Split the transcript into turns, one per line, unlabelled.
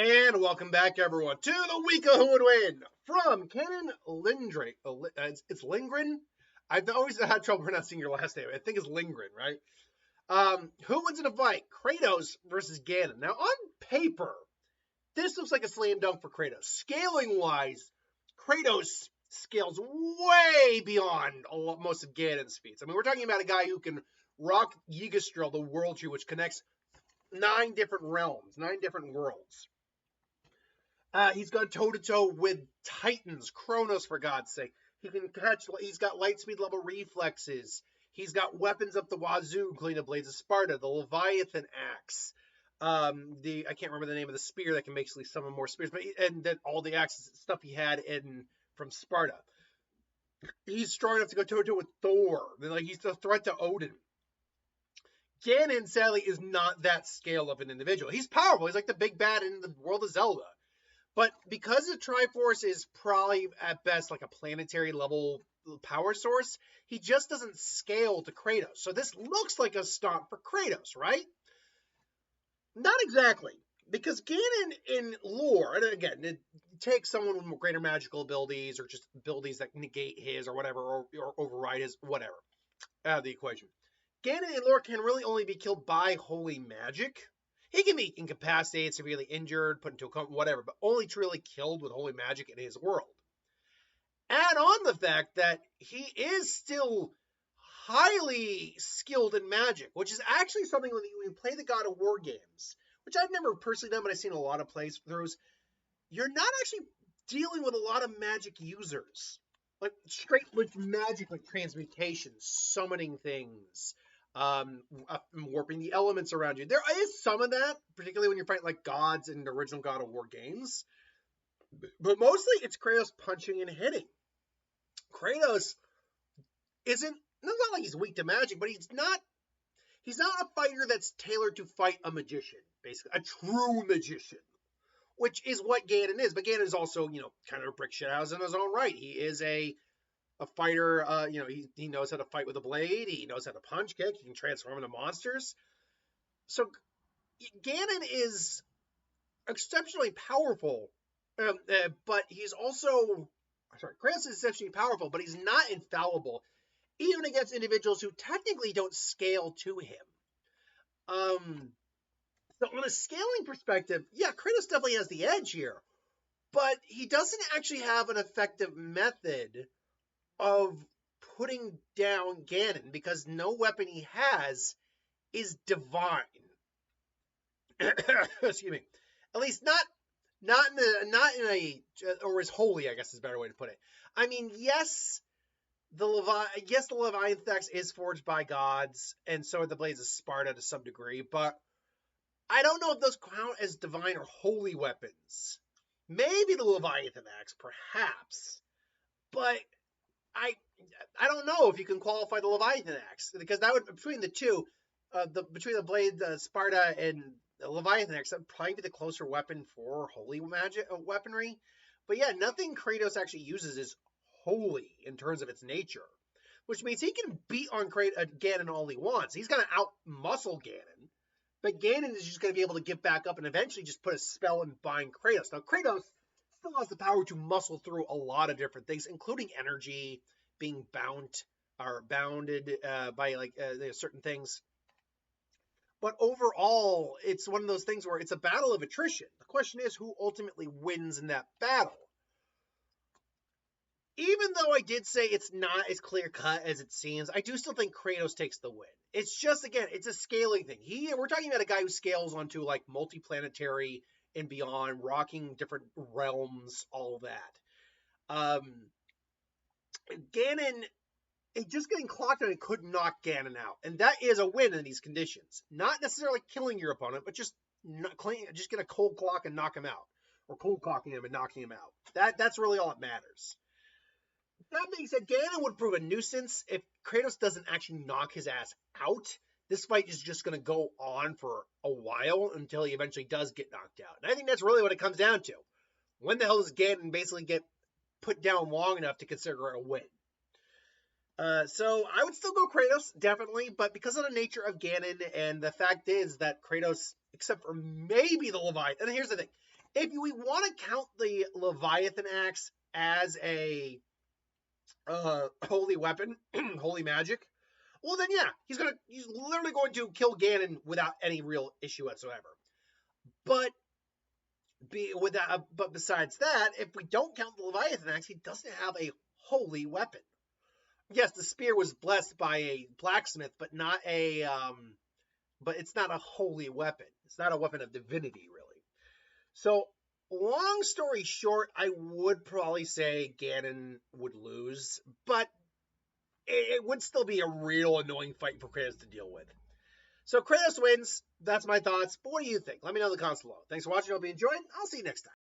And welcome back, everyone, to the week of Who Would Win from Canon Lindgren. It's Lindgren. I've always had trouble pronouncing your last name. I think it's Lindgren, right? Who wins in a fight? Kratos versus Ganon. Now, on paper, this looks like a slam dunk for Kratos. Scaling-wise, Kratos scales way beyond most of Ganon's feats. I mean, we're talking about a guy who can rock Yggdrasil, the world tree, which connects 9 different realms, 9 different worlds. He's gone toe-to-toe with Titans, Kronos, for God's sake. He's got light speed level reflexes. He's got weapons up the wazoo, including the Blades of Sparta, the Leviathan Axe. I can't remember the name of the spear that can basically summon more spears, and then all the axes stuff he had from Sparta. He's strong enough to go toe-to-toe with Thor. He's a threat to Odin. Ganon, sadly, is not that scale of an individual. He's powerful. He's like the big bad in the world of Zelda. But because the Triforce is probably, at best, like a planetary level power source, he just doesn't scale to Kratos. So this looks like a stomp for Kratos, right? Not exactly. Because Ganon in lore, and again, it takes someone with greater magical abilities or just abilities that negate his or whatever, or override his, whatever, out of the equation. Ganon in lore can really only be killed by holy magic. He can be incapacitated, severely injured, put into a coma, whatever, but only truly killed with holy magic in his world. Add on the fact that he is still highly skilled in magic, which is actually something when you play the God of War games, which I've never personally done, but I've seen a lot of playthroughs. You're not actually dealing with a lot of magic users. Like straight magic, like transmutation, summoning things, warping the elements around you. There is some of that, particularly when you're fighting like gods in the original God of War games. But mostly it's Kratos punching and hitting. Kratos it's not like he's weak to magic, but he's not a fighter that's tailored to fight a magician, basically. A true magician. Which is what Ganon is. But Ganon is also, kind of a brick shithouse in his own right. He is a fighter, he knows how to fight with a blade. He knows how to punch, kick. He can transform into monsters. So Ganon is exceptionally powerful, but he's also, Kratos is exceptionally powerful, but he's not infallible, even against individuals who technically don't scale to him. So on a scaling perspective, yeah, Kratos definitely has the edge here, but he doesn't actually have an effective method of putting down Ganon because no weapon he has is divine. Excuse me. At least not in a or is holy, I guess is a better way to put it. I mean, yes, the Leviathan Axe is forged by gods, and so are the Blades of Sparta to some degree, but I don't know if those count as divine or holy weapons. Maybe the Leviathan Axe, perhaps, but I don't know if you can qualify the Leviathan Axe, because that would, between the two, between the Blade, Sparta, and the Leviathan Axe, that would probably be the closer weapon for holy magic weaponry. But yeah, nothing Kratos actually uses is holy in terms of its nature, which means he can beat on Ganon all he wants. He's going to out-muscle Ganon, but Ganon is just going to be able to get back up and eventually just put a spell and bind Kratos. Now, Kratos still has the power to muscle through a lot of different things, including energy, being bounded by certain things. But overall, it's one of those things where it's a battle of attrition. The question is who ultimately wins in that battle. Even though I did say it's not as clear-cut as it seems, I do still think Kratos takes the win. It's just, again, it's a scaling thing. We're talking about a guy who scales onto, like, multiplanetary and beyond, rocking different realms, all that. Ganon, just getting clocked on it could knock Ganon out. And that is a win in these conditions. Not necessarily killing your opponent, but just get a cold clock and knock him out. Or cold clocking him and knocking him out. That's really all that matters. That being said, Ganon would prove a nuisance if Kratos doesn't actually knock his ass out. This fight is just going to go on for a while until he eventually does get knocked out. And I think that's really what it comes down to. When the hell does Ganon basically get put down long enough to consider it a win? So I would still go Kratos, definitely, but because of the nature of Ganon, and the fact is that Kratos, except for maybe the Leviathan, and here's the thing, If we want to count the Leviathan axe as a holy weapon, holy magic, well then yeah, he's literally going to kill Ganon without any real issue whatsoever. But but besides that, if we don't count the Leviathan axe, he doesn't have a holy weapon. Yes, the spear was blessed by a blacksmith, but it's not a holy weapon. It's not a weapon of divinity, really. So, long story short, I would probably say Ganon would lose, but it would still be a real annoying fight for Kratos to deal with. So Kratos wins. That's my thoughts. But what do you think? Let me know in the comments below. Thanks for watching. I hope you enjoyed. I'll see you next time.